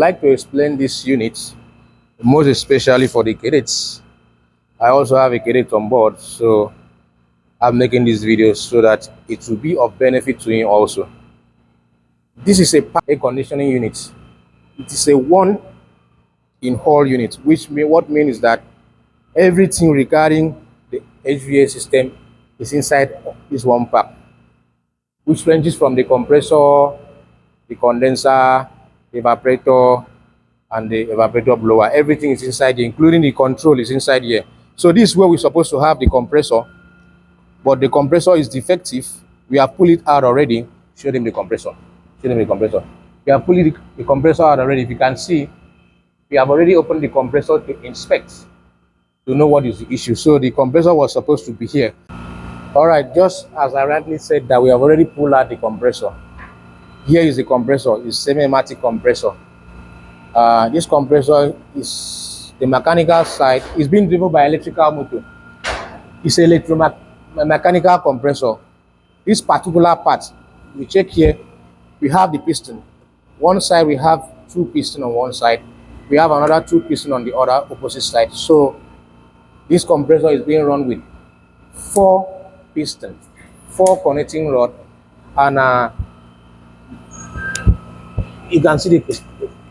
like to explain these units, most especially for the cadets. I also have a cadet on board, so I'm making this video so that it will be of benefit to him also. This is a air conditioning unit. It is a one in hall unit, which what means is that everything regarding the HVAC system is inside this one pack, which ranges from the compressor, the condenser, the evaporator, and the evaporator blower. Everything is inside here, including the control is inside here. So this is where we're supposed to have the compressor, but the compressor is defective. We have pulled it out already. Show them the compressor. Show them the compressor. We have pulled the compressor out already. If you can see, we have already opened the compressor to inspect, to know what is the issue. So the compressor was supposed to be here. All right, just as I rightly said that we have already pulled out the compressor. Here is the compressor. It's semi-automatic compressor. This compressor is the mechanical side. It's being driven by electrical motor. It's an electromechanical compressor. This particular part, we check here, we have the piston. One side we have 2 pistons on one side. We have another 2 pistons on the other opposite side. So this compressor is being run with 4 pistons, 4 connecting rods, and you can see the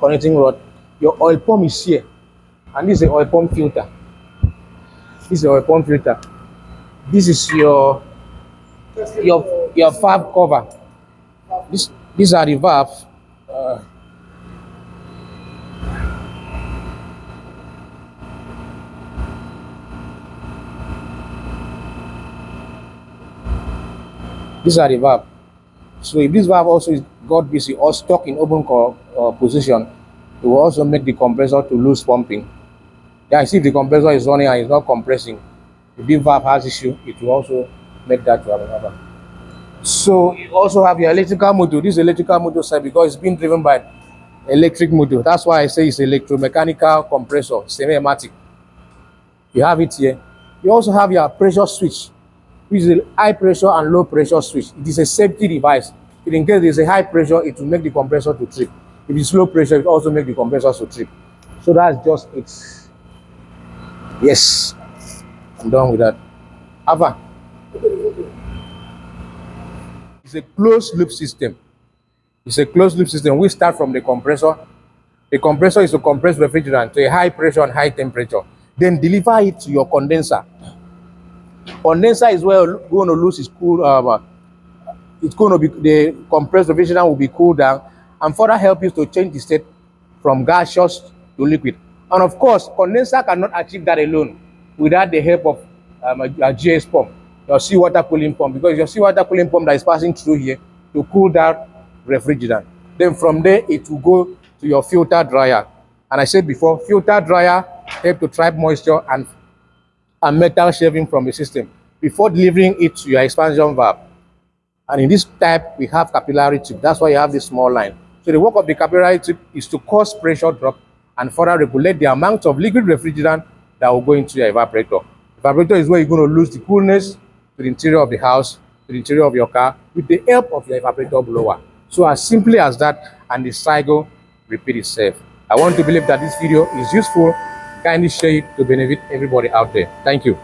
connecting rod. Your oil pump is here, and this is the oil pump filter. This is the oil pump filter. This is your valve cover. These are the valves. These are the valve. So if this valve also is got busy or stuck in open position, it will also make the compressor to lose pumping. Yeah, see if the compressor is running and it's not compressing. If the valve has issue, it will also make that to happen. So you also have your electrical motor. This electrical motor side, because it's being driven by electric motor. That's why I say it's electromechanical compressor, semi-automatic. You have it here. You also have your pressure switch, which is a high pressure and low pressure switch. It is a safety device. In case there's a high pressure, it will make the compressor to trip. If it's low pressure, it will also make the compressor to trip. So that's just it. Yes, I'm done with that. Ava. It's a closed loop system. It's a closed loop system. We start from the compressor. The compressor is to compress refrigerant to a high pressure and high temperature. Then deliver it to your condenser. Condenser is where you're going to lose its cool. It's going to be the compressed refrigerant will be cooled down and further help you to change the state from gaseous to liquid. And of course, condenser cannot achieve that alone without the help of a GS pump, your seawater cooling pump, because your seawater cooling pump that is passing through here to cool down refrigerant. Then from there, it will go to your filter dryer. And I said before, filter dryer help to trap moisture and metal shaving from the system before delivering it to your expansion valve. And in this type, we have capillary tube. That's why you have this small line. So the work of the capillary tube is to cause pressure drop and further regulate the amount of liquid refrigerant that will go into your evaporator. Evaporator is where you're going to lose the coolness to the interior of the house, to the interior of your car, with the help of your evaporator blower. So as simply as that, and the cycle repeat itself. I want to believe that this video is useful. Kindly share it to benefit everybody out there. Thank you.